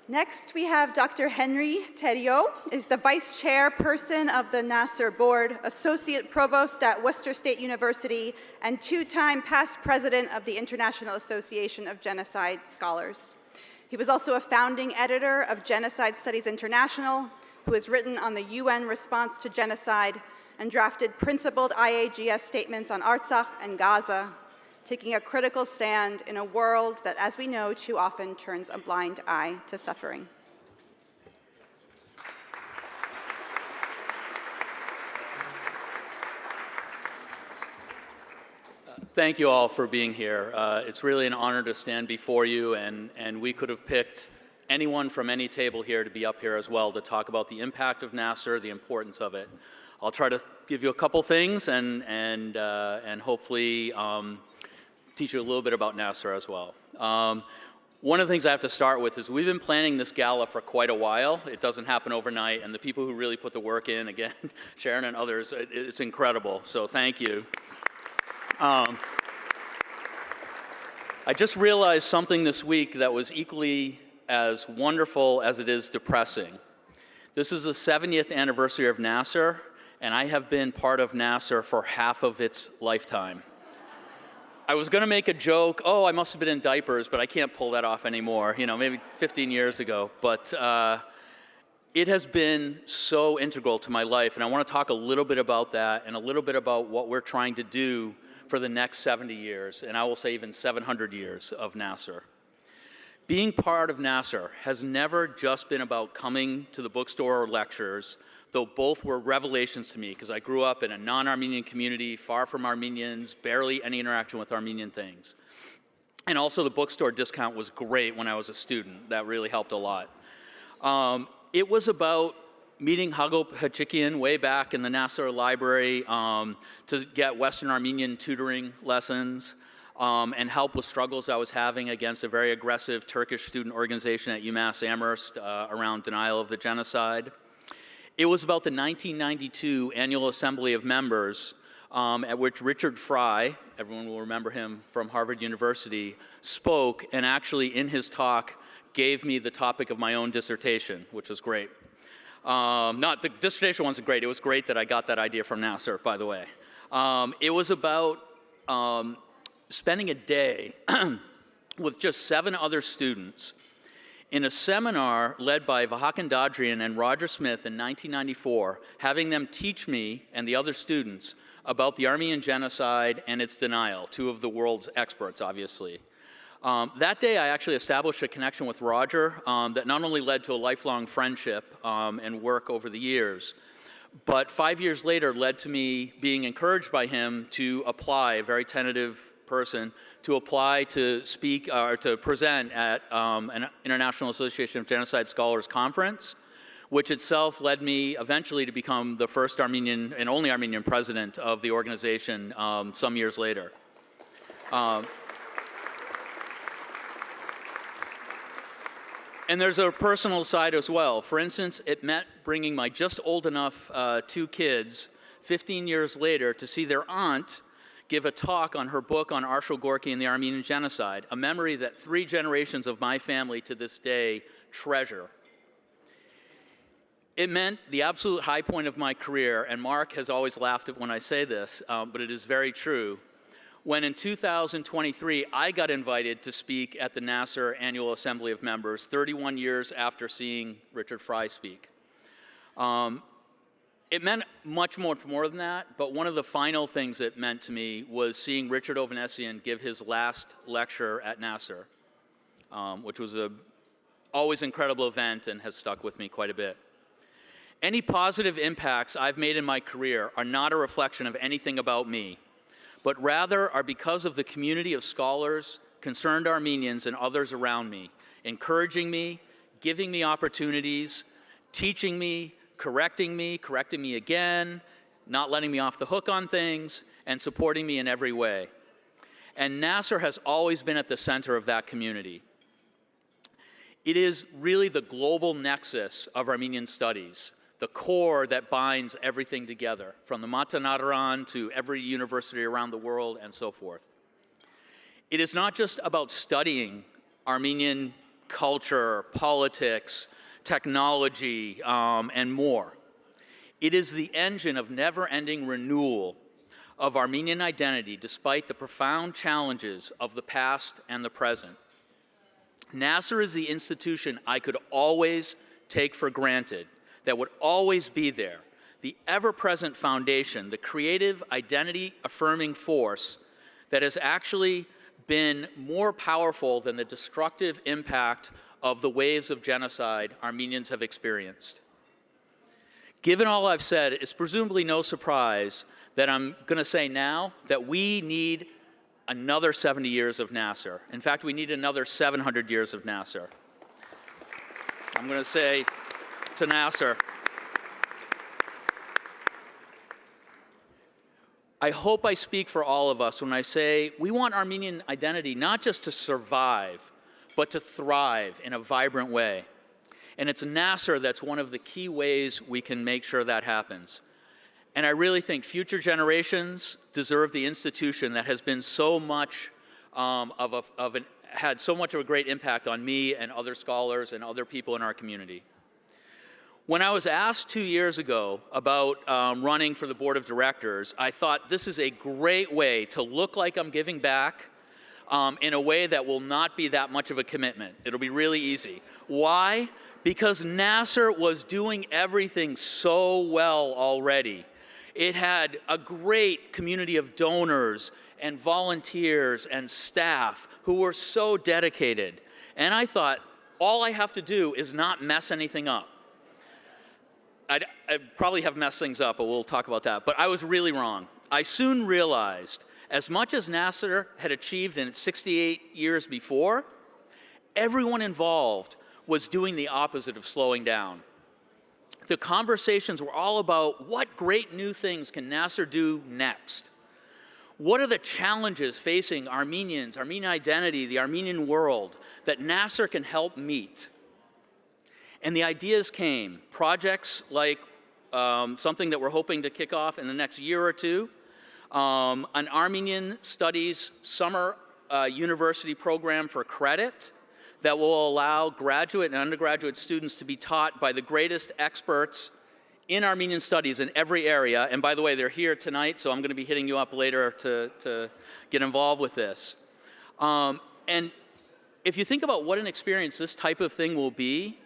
Next, we have Dr. Henry Theriault, is the Vice Chairperson of the NAASR Board, Associate Provost at Worcester State University, and two-time past President of the International Association of Genocide Scholars. He was also a founding editor of Genocide Studies International, who has written on the UN response to genocide and drafted principled IAGS statements on Artsakh and Gaza, taking a critical stand in a world that, as we know, too often turns a blind eye to suffering. Thank you all for being here. It's really an honor to stand before you, and we could have picked anyone from any table here to be up here as well to talk about the impact of NAASR, the importance of it. I'll try to give you a couple things and hopefully teach you a little bit about NAASR as well. One of the things I have to start with is we've been planning this gala for quite a while. It doesn't happen overnight, and the people who really put the work in, again, Sharon and others, it's incredible, so thank you. I just realized something this week that was equally as wonderful as it is depressing. This is the 70th anniversary of NAASR, and I have been part of NAASR for half of its lifetime. I was going to make a joke, oh, I must have been in diapers, but I can't pull that off anymore, you know, maybe 15 years ago. But it has been so integral to my life, and I want to talk a little bit about that and a little bit about what we're trying to do for the next 70 years, and I will say even 700 years of NAASR. Being part of NAASR has never just been about coming to the bookstore or lectures, though both were revelations to me because I grew up in a non-Armenian community, far from Armenians, barely any interaction with Armenian things. And also the bookstore discount was great when I was a student. That really helped a lot. It was about meeting Hagop Hachikian way back in the NAASR library to get Western Armenian tutoring lessons and help with struggles I was having against a very aggressive Turkish student organization at UMass Amherst around denial of the genocide. It was about the 1992 Annual Assembly of Members at which Richard Fry, everyone will remember him from Harvard University, spoke and actually in his talk gave me the topic of my own dissertation, which was great. Not the dissertation wasn't great, it was great that I got that idea from NAASR, by the way. It was about spending a day with just 7 other students in a seminar led by Vahakan Dadrian and Roger Smith in 1994, having them teach me and the other students about the Armenian genocide and its denial, 2 of the world's experts, obviously. That day, I actually established a connection with Roger that not only led to a lifelong friendship and work over the years, but 5 years later led to me being encouraged by him to apply, a very tentative person, to apply to speak or to present at an International Association of Genocide Scholars conference, which itself led me eventually to become the first Armenian and only Armenian president of the organization some years later. And there's a personal side as well. For instance, it meant bringing my just old enough 2 kids 15 years later to see their aunt give a talk on her book on Arshil Gorky and the Armenian Genocide, a memory that 3 generations of my family to this day treasure. It meant the absolute high point of my career, and Mark has always laughed at when I say this, but it is very true, when in 2023 I got invited to speak at the NAASR Annual Assembly of Members, 31 years after seeing Richard Fry speak. It meant much more than that, but one of the final things it meant to me was seeing Richard Ovanessian give his last lecture at NAASR, which was an always incredible event and has stuck with me quite a bit. Any positive impacts I've made in my career are not a reflection of anything about me, but rather are because of the community of scholars, concerned Armenians, and others around me, encouraging me, giving me opportunities, teaching me, correcting me again, not letting me off the hook on things, and supporting me in every way. And NAASR has always been at the center of that community. It is really the global nexus of Armenian studies, the core that binds everything together, from the Matanadaran to every university around the world and so forth. It is not just about studying Armenian culture, politics, technology, and more. It is the engine of never-ending renewal of Armenian identity despite the profound challenges of the past and the present. NAASR is the institution I could always take for granted, that would always be there, the ever-present foundation, the creative, identity-affirming force that has actually been more powerful than the destructive impact of the waves of genocide Armenians have experienced. Given all I've said, it's presumably no surprise that I'm going to say now that we need another 70 years of NAASR. In fact, we need another 700 years of NAASR. I'm going to say to NAASR, I hope I speak for all of us when I say we want Armenian identity not just to survive, but to thrive in a vibrant way. And it's NAASR that's one of the key ways we can make sure that happens. And I really think future generations deserve the institution that has been so much had so much of a great impact on me and other scholars and other people in our community. When I was asked 2 years ago about running for the board of directors, I thought this is a great way to look like I'm giving back in a way that will not be that much of a commitment. It'll be really easy. Why? Because NAASR was doing everything so well already. It had a great community of donors and volunteers and staff who were so dedicated. And I thought, all I have to do is not mess anything up. I'd probably have messed things up, but we'll talk about that. But I was really wrong. I soon realized, as much as NAASR had achieved in its 68 years before, everyone involved was doing the opposite of slowing down. The conversations were all about what great new things can NAASR do next? What are the challenges facing Armenians, Armenian identity, the Armenian world that NAASR can help meet? And the ideas came, projects like something that we're hoping to kick off in the next year or two, an Armenian Studies summer university program for credit that will allow graduate and undergraduate students to be taught by the greatest experts in Armenian studies in every area. And by the way, they're here tonight, so I'm going to be hitting you up later to get involved with this. And if you think about what an experience this type of thing will be,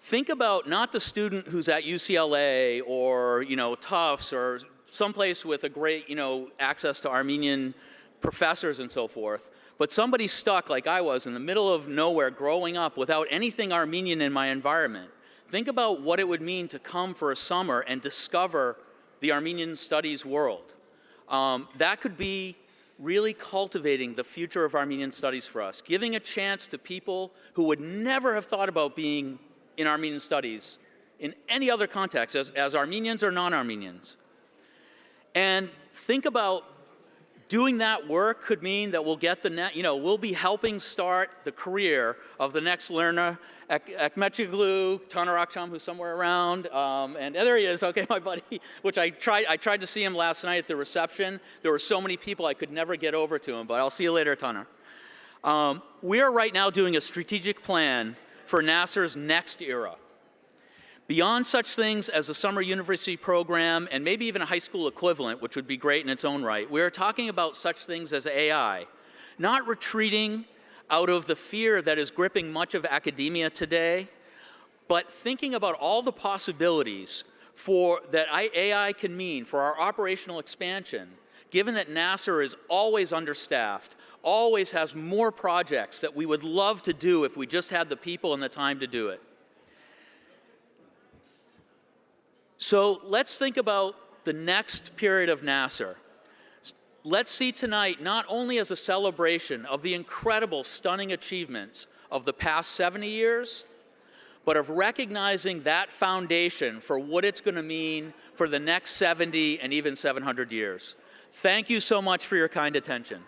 think about not the student who's at UCLA or Tufts or someplace with a great access to Armenian professors and so forth, but somebody stuck like I was in the middle of nowhere growing up without anything Armenian in my environment. Think about what it would mean to come for a summer and discover the Armenian studies world. That could be really cultivating the future of Armenian studies for us, giving a chance to people who would never have thought about being in Armenian studies in any other context, as Armenians or non-Armenians. And think about doing that work could mean that we'll get we'll be helping start the career of the next learner, Ekmechiglu, Taner Akçam, who's somewhere around, and there he is, okay, my buddy, which I tried to see him last night at the reception. There were so many people I could never get over to him, but I'll see you later, Taner. We are right now doing a strategic plan for NAASR's next era. Beyond such things as a summer university program and maybe even a high school equivalent, which would be great in its own right, we are talking about such things as AI, not retreating out of the fear that is gripping much of academia today, but thinking about all the possibilities that AI can mean for our operational expansion, given that NAASR is always understaffed, always has more projects that we would love to do if we just had the people and the time to do it. So let's think about the next period of NAASR. Let's see tonight not only as a celebration of the incredible, stunning achievements of the past 70 years, but of recognizing that foundation for what it's going to mean for the next 70 and even 700 years. Thank you so much for your kind attention.